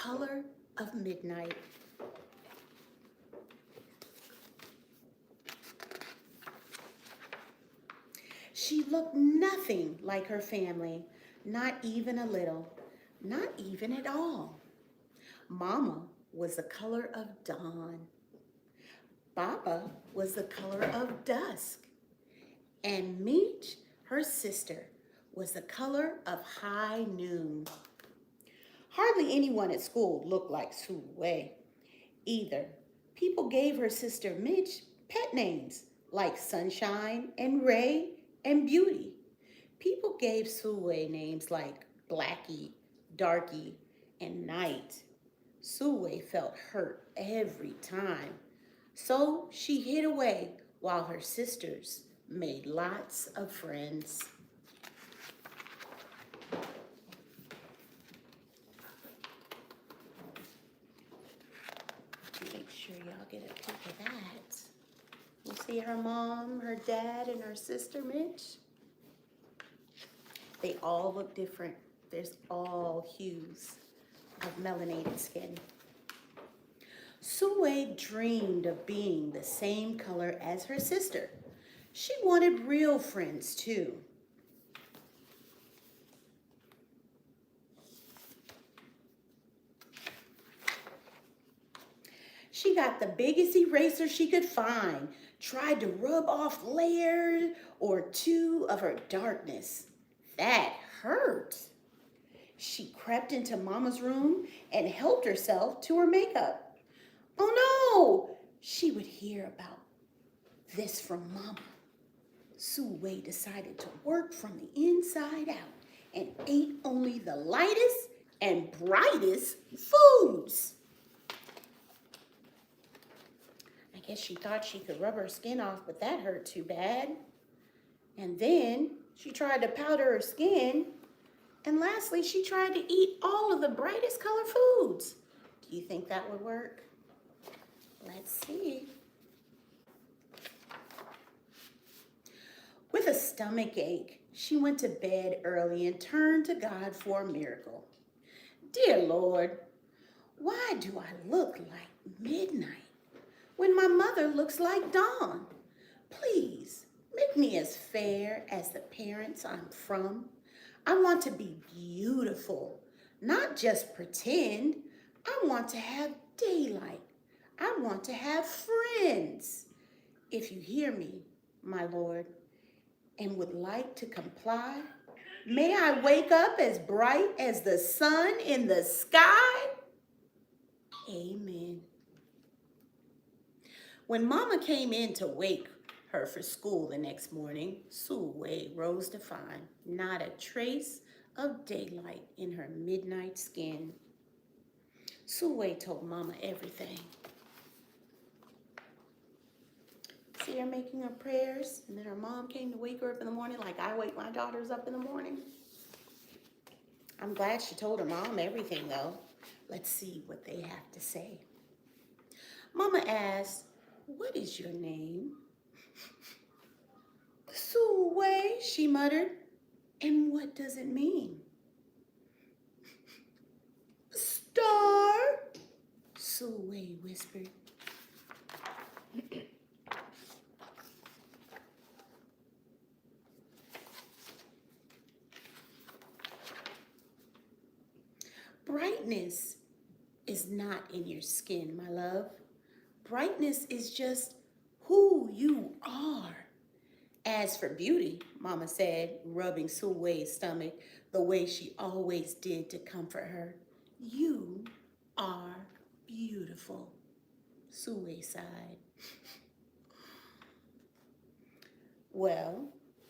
color of midnight. She looked nothing like her family, not even a little, not even at all. Mama was the color of dawn. Baba was the color of dusk. And Meech, her sister, was the color of high noon. Hardly anyone at school looked like Sue Wei either. People gave her sister Mitch pet names like Sunshine and Ray and Beauty. People gave Sue Wei names like Blackie, Darky, and Night. Sue Wei felt hurt every time, so she hid away while her sisters made lots of friends. Make sure y'all get a peek of that. You see her mom, her dad, and her sister, Mitch? They all look different. There's all hues of melanated skin. Sue dreamed of being the same color as her sister. She wanted real friends too. She got the biggest eraser she could find, tried to rub off layers or two of her darkness. That hurt. She crept into Mama's room and helped herself to her makeup. Oh no! She would hear about this from Mama. Sue Wei decided to work from the inside out and ate only the lightest and brightest foods. I guess she thought she could rub her skin off, but that hurt too bad. And then she tried to powder her skin. And lastly, she tried to eat all of the brightest color foods. Do you think that would work? Let's see. With a stomach ache, she went to bed early and turned to God for a miracle. Dear Lord, why do I look like midnight when my mother looks like dawn? Please make me as fair as the parents I'm from. I want to be beautiful, not just pretend. I want to have daylight. I want to have friends. If you hear me, my Lord, and would like to comply, may I wake up as bright as the sun in the sky? Amen. When Mama came in to wake her for school the next morning, Sue Wei rose to find not a trace of daylight in her midnight skin. Sue Wei told Mama everything. See her making her prayers, and then her mom came to wake her up in the morning like I wake my daughters up in the morning. I'm glad she told her mom everything, though. Let's see what they have to say. Mama asked, "What is your name?" "Sue Wei," she muttered. "And what does it mean?" "Star," Sue Wei whispered. Brightness is not in your skin, my love. Brightness is just who you are. As for beauty, Mama said, rubbing Sue Wei's stomach the way she always did to comfort her, you are beautiful. Sue Wei sighed. Well,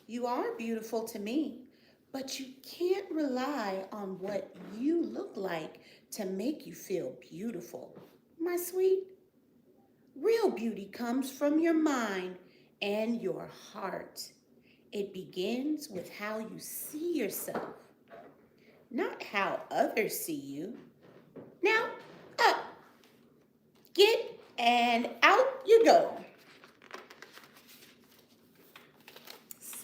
you are beautiful to me, but you can't rely on what you look like to make you feel beautiful, my sweet. Real beauty comes from your mind and your heart. It begins with how you see yourself, not how others see you. Now, up, get, and out you go.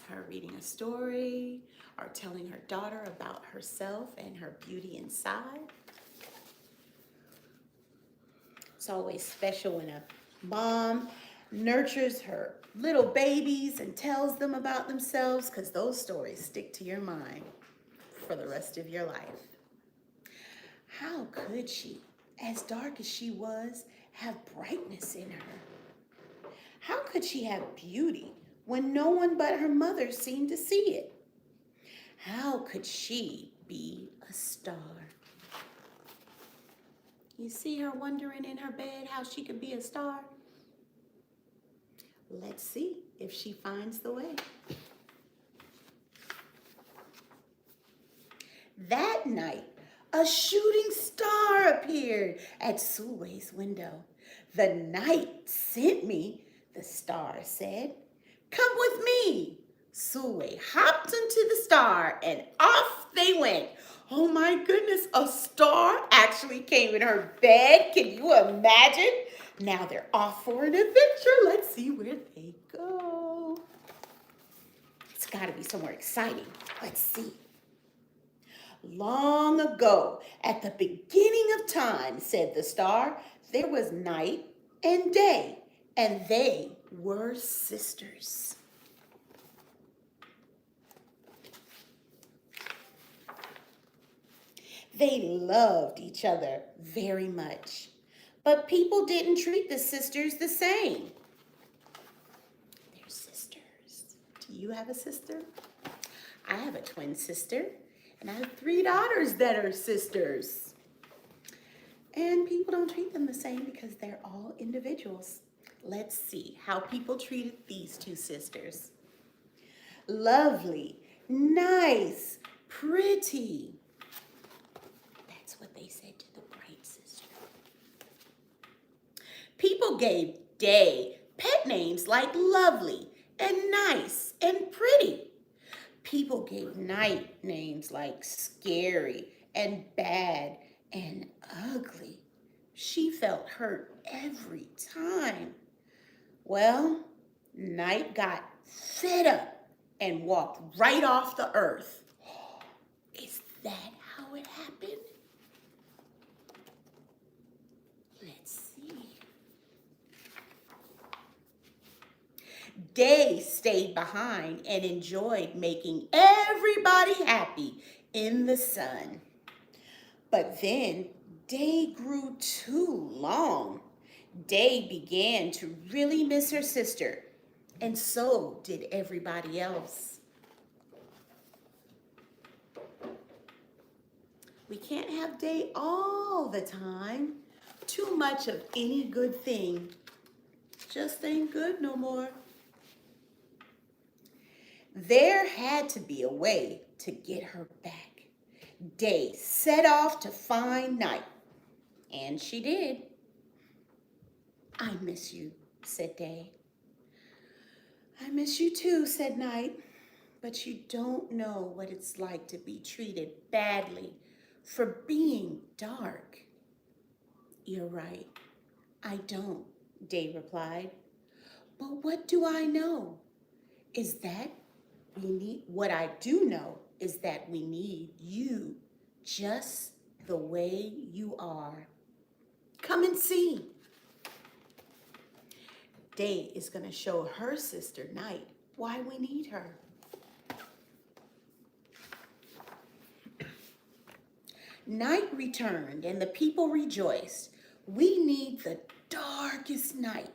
Her reading a story or telling her daughter about herself and her beauty inside. It's always special when a mom nurtures her little babies and tells them about themselves, because those stories stick to your mind for the rest of your life. How could she, as dark as she was, have brightness in her? How could she have beauty when no one but her mother seemed to see it? How could she be a star? You see her wondering in her bed how she could be a star? Let's see if she finds the way. That night, a shooting star appeared at Sue's window. "The night sent me," the star said. "Come with me." Sue hopped into the star and off they went. Oh my goodness, a star actually came in her bed. Can you imagine? Now they're off for an adventure. Let's see where they go. It's got to be somewhere exciting. Let's see. "Long ago, at the beginning of time," said the star, "there was night and day, and they were sisters." They loved each other very much, but people didn't treat the sisters the same. They're sisters. Do you have a sister? I have a twin sister, and I have 3 daughters that are sisters. And people don't treat them the same because they're all individuals. Let's see how people treated these 2 sisters. Lovely, nice, pretty. That's what they said to the bright sister. People gave Day pet names like Lovely and Nice and Pretty. People gave Night names like Scary and Bad and Ugly. She felt hurt every time. Well, Night got fed up and walked right off the earth. Is that how it happened? Let's see. Day stayed behind and enjoyed making everybody happy in the sun. But then Day grew too long. Day began to really miss her sister, and so did everybody else. We can't have Day all the time. Too much of any good thing just ain't good no more. There had to be a way to get her back. Day set off to find Night, and she did. "I miss you," said Day. "I miss you too," said Night. "But you don't know what it's like to be treated badly for being dark." "You're right, I don't," Day replied. "But what do I know is that what I do know is that we need you just the way you are. Come and see." Day is going to show her sister Night why we need her. Night returned and the people rejoiced. "We need the darkest night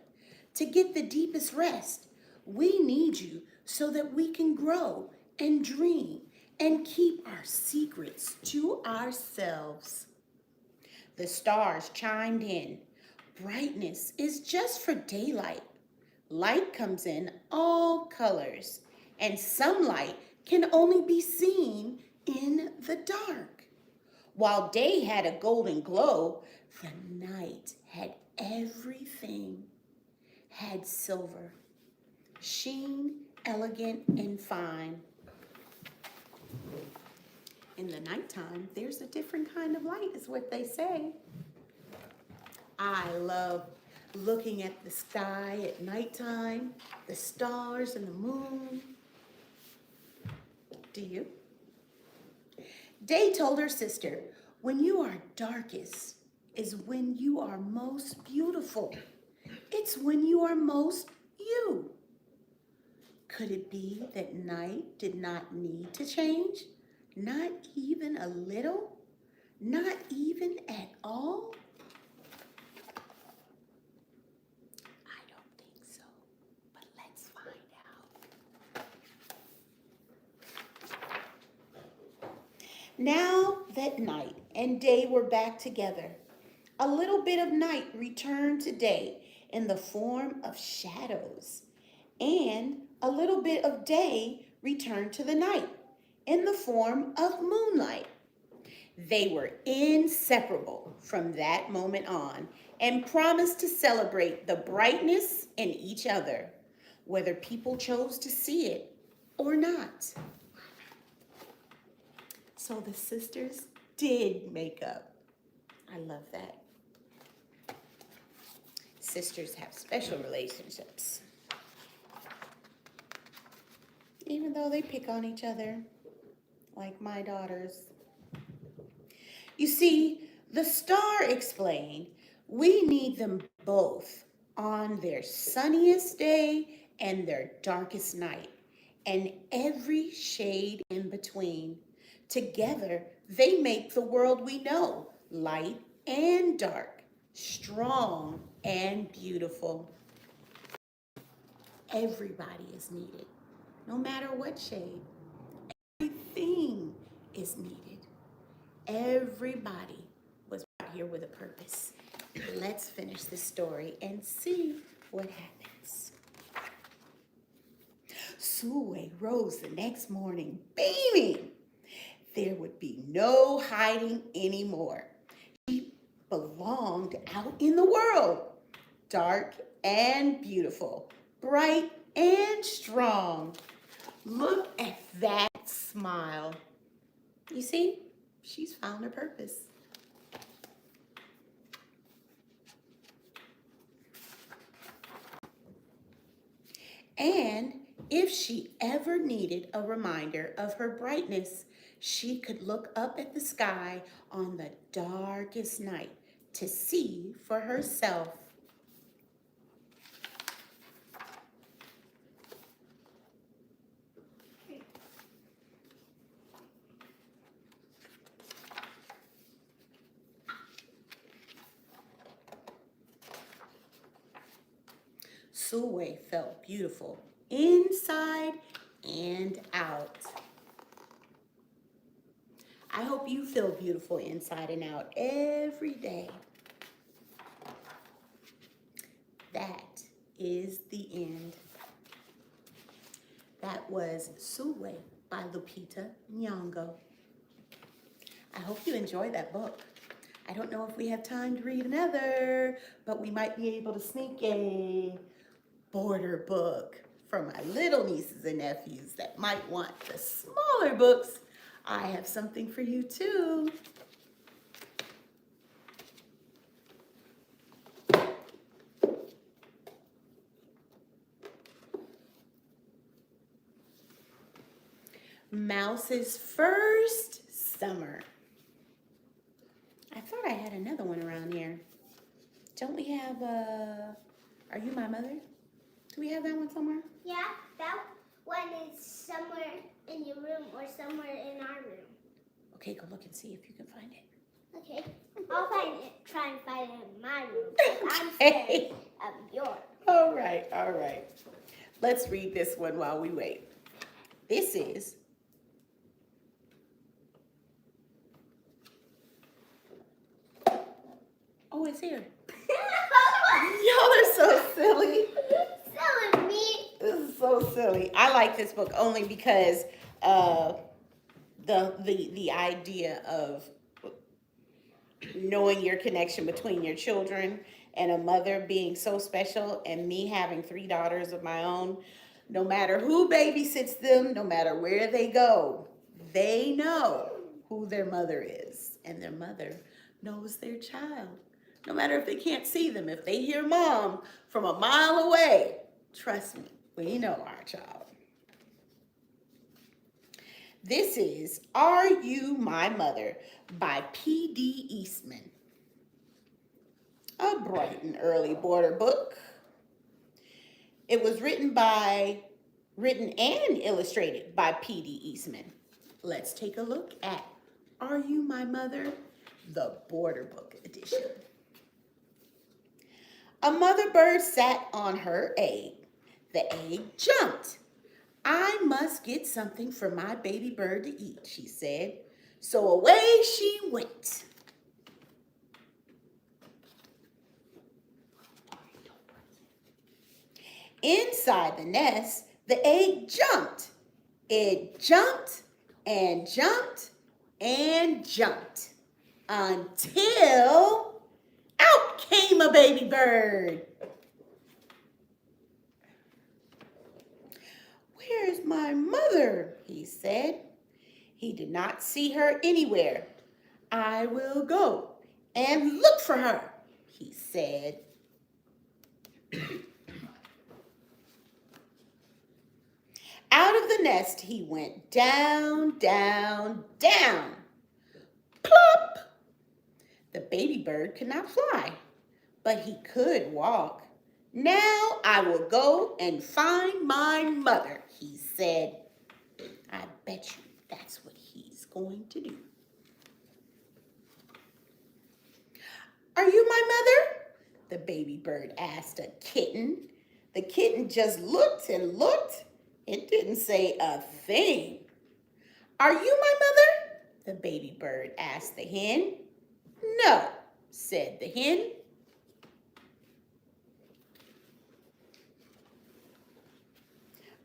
to get the deepest rest. We need you so that we can grow and dream and keep our secrets to ourselves." The stars chimed in. "Brightness is just for daylight. Light comes in all colors, and some light can only be seen in the dark." While day had a golden glow, the night had everything. Had silver, sheen, elegant, and fine. In the nighttime, there's a different kind of light, is what they say. I love looking at the sky at nighttime, the stars and the moon. Do you? Day told her sister, "When you are darkest, is when you are most beautiful. It's when you are most you. Could it be that night did not need to change? Not even a little? Not even at all? I don't think so, but let's find out. Now that night and day were back together, a little bit of night returned to day in the form of shadows, and a little bit of day returned to the night in the form of moonlight. They were inseparable from that moment on and promised to celebrate the brightness in each other, whether people chose to see it or not. So the sisters did make up. I love that. Sisters have special relationships, even though they pick on each other, like my daughters. You see, the star explained we need them both on their sunniest day and their darkest night, and every shade in between. Together, they make the world we know, light and dark, strong and beautiful. Everybody is needed, no matter what shade. Everything is needed. Everybody was out here with a purpose. Let's finish this story and see what happens. Sue rose the next morning beaming. There would be no hiding anymore. She belonged out in the world, dark and beautiful, bright and strong. Look at that smile. You see, she's found her purpose. And if she ever needed a reminder of her brightness, she could look up at the sky on the darkest night to see for herself. Sue felt beautiful inside and out. I hope you feel beautiful inside and out every day. That is the end. That was Sue by Lupita Nyong'o. I hope you enjoyed that book. I don't know if we have time to read another, but we might be able to sneak a border book for my little nieces and nephews that might want the smaller books. I have something for you too. Mouse's first summer. I thought I had another one around here. Don't we have Are You My Mother? Do we have that one somewhere? Yeah, that one is somewhere in your room or somewhere in our room. Okay, go look and see if you can find it. Okay, I'll try and find it in my room. I'm scared of yours. All right. Let's read this one while we wait. This is Oh, it's here. Y'all are so silly. Silly me. This is so silly. I like this book only because the idea of knowing your connection between your children and a mother being so special, and me having 3 daughters of my own. No matter who babysits them, no matter where they go, they know who their mother is, and their mother knows their child. No matter if they can't see them, if they hear mom from a mile away, trust me, we know our child. This is Are You My Mother by P.D. Eastman. bright and early border book. It was written and illustrated by P.D. Eastman. Let's take a look at Are You My Mother? The border book edition. A mother bird sat on her egg. The egg jumped. I must get something for my baby bird to eat, she said. So away she went. Inside the nest, the egg jumped. It jumped and jumped and jumped until out came a baby bird. Where's my mother? He said. He did not see her anywhere. I will go and look for her, he said. Out of the nest he went down, down, down. Plop! The baby bird could not fly, but he could walk. Now I will go and find my mother, he said. I bet you that's what he's going to do. Are you my mother? The baby bird asked a kitten. The kitten just looked and looked. It didn't say a thing. Are you my mother? The baby bird asked the hen. No, said the hen.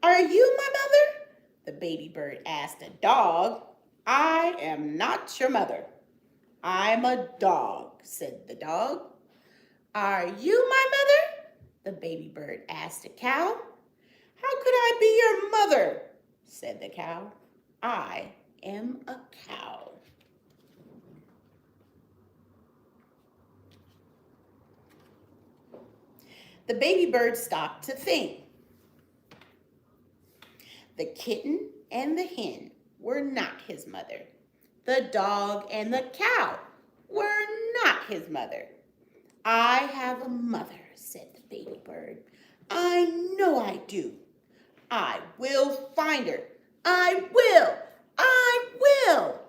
Are you my mother? The baby bird asked a dog. I am not your mother. I'm a dog, said the dog. Are you my mother? The baby bird asked a cow. How could I be your mother? Said the cow. I am a cow. The baby bird stopped to think. The kitten and the hen were not his mother. The dog and the cow were not his mother. I have a mother, said the baby bird. I know I do. I will find her. I will. I will.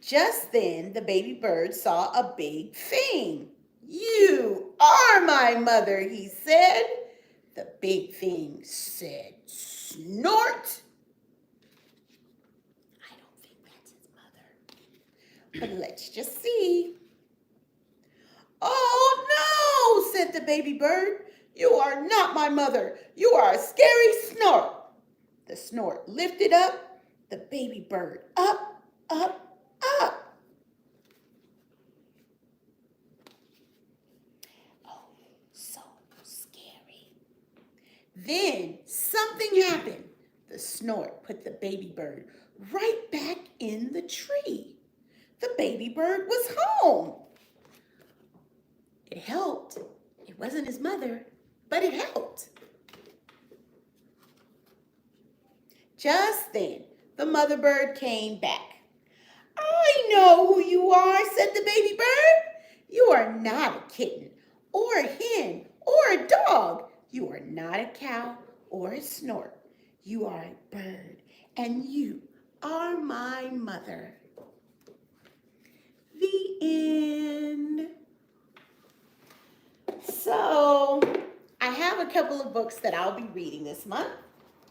Just then, the baby bird saw a big thing. You are my mother, he said. The big thing said, snort. I don't think that's his mother. But let's just see. Oh, no, said the baby bird. You are not my mother. You are a scary snort. The snort lifted up the baby bird up, up, up. Oh, so scary. Then something happened. The snort put the baby bird right back in the tree. The baby bird was home. It helped. It wasn't his mother, but it helped. Just then, the mother bird came back. I know who you are, said the baby bird. You are not a kitten or a hen or a dog. You are not a cow or a snort. You are a bird, and you are my mother. The end. So, I have a couple of books that I'll be reading this month.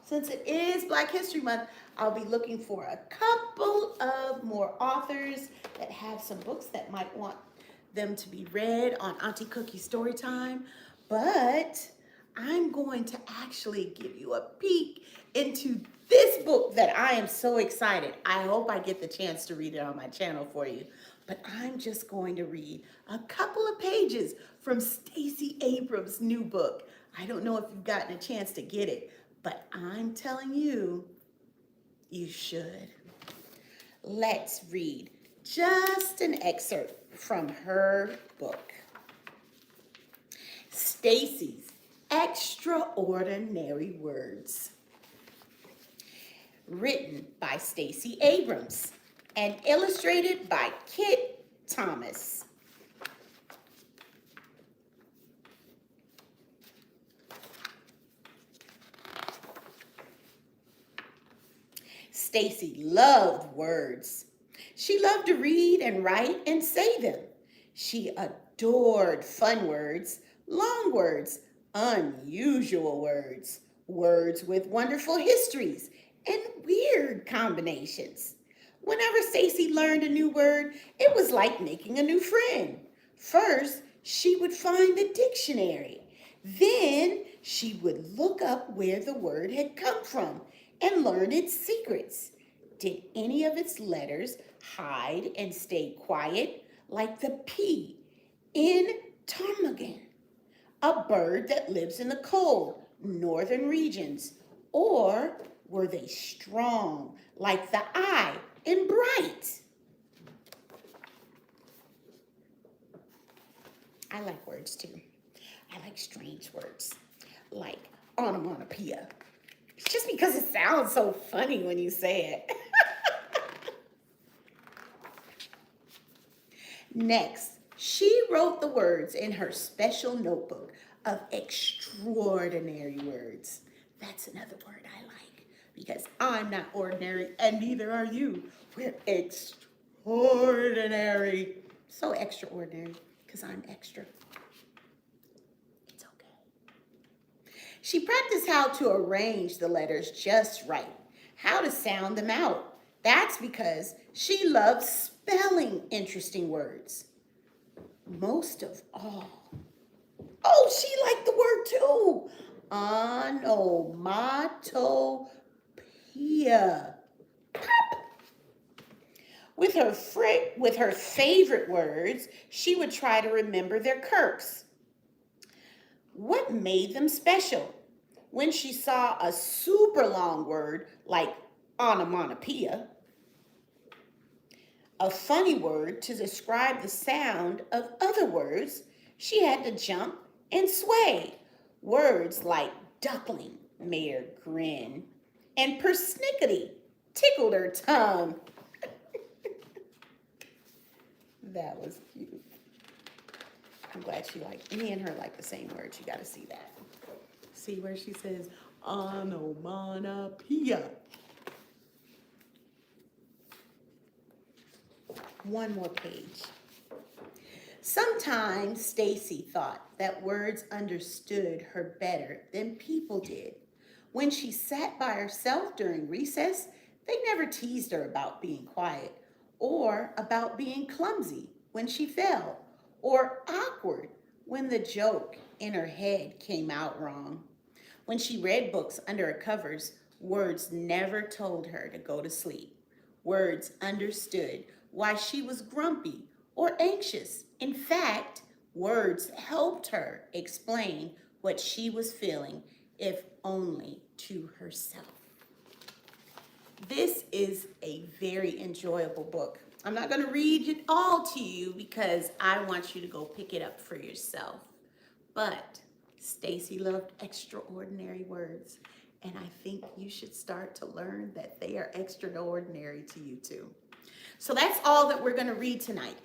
Since it is Black History Month, I'll be looking for a couple of more authors that have some books that might want them to be read on Auntie Cookie Story Time. But I'm going to actually give you a peek into this book that I am so excited. I hope I get the chance to read it on my channel for you. But I'm just going to read a couple of pages from Stacey Abrams' new book. I don't know if you've gotten a chance to get it, but I'm telling you, you should. Let's read just an excerpt from her book. Stacey's Extraordinary Words. Written by Stacey Abrams. and illustrated by Kit Thomas. Stacy loved words. She loved to read and write and say them. She adored fun words, long words, unusual words, words with wonderful histories, and weird combinations. Whenever Stacy learned a new word, it was like making a new friend. First, she would find the dictionary. Then, she would look up where the word had come from and learn its secrets. Did any of its letters hide and stay quiet, like the P in ptarmigan, a bird that lives in the cold northern regions? Or were they strong, like the I in bright? I like words too. I like strange words, like onomatopoeia. It's just because it sounds so funny when you say it. Next, she wrote the words in her special notebook of extraordinary words. That's another word I like because I'm not ordinary and neither are you. We're extraordinary. So extraordinary because I'm extra. It's okay. She practiced how to arrange the letters just right, how to sound them out. That's because she loves spelling interesting words. Most of all, oh, she liked the word too. Onomatopoeia. With her favorite words, she would try to remember their quirks. What made them special? When she saw a super long word like onomatopoeia, a funny word to describe the sound of other words, she had to jump and sway. Words like duckling made her grin, and persnickety tickled her tongue. That was cute. I'm glad she liked, me and her like the same words. You got to see that. See where she says onomatopoeia. One more page. Sometimes Stacy thought that words understood her better than people did. When she sat by herself during recess, they never teased her about being quiet or about being clumsy when she fell or awkward when the joke in her head came out wrong. When she read books under her covers, words never told her to go to sleep. Words understood why she was grumpy or anxious. In fact, words helped her explain what she was feeling, if only to herself. This is a very enjoyable book. I'm not going to read it all to you because I want you to go pick it up for yourself. But Stacy loved extraordinary words, and I think you should start to learn that they are extraordinary to you too. So that's all that we're going to read tonight.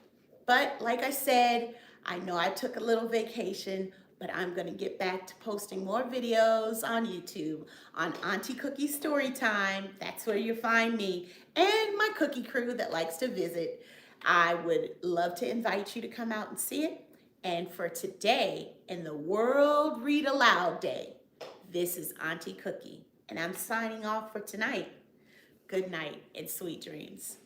But like I said, I know I took a little vacation, but I'm going to get back to posting more videos on YouTube on Auntie Cookie Story Time. That's where you find me and my cookie crew that likes to visit. I would love to invite you to come out and see it. And for today, in the World Read Aloud Day, this is Auntie Cookie, and I'm signing off for tonight. Good night and sweet dreams.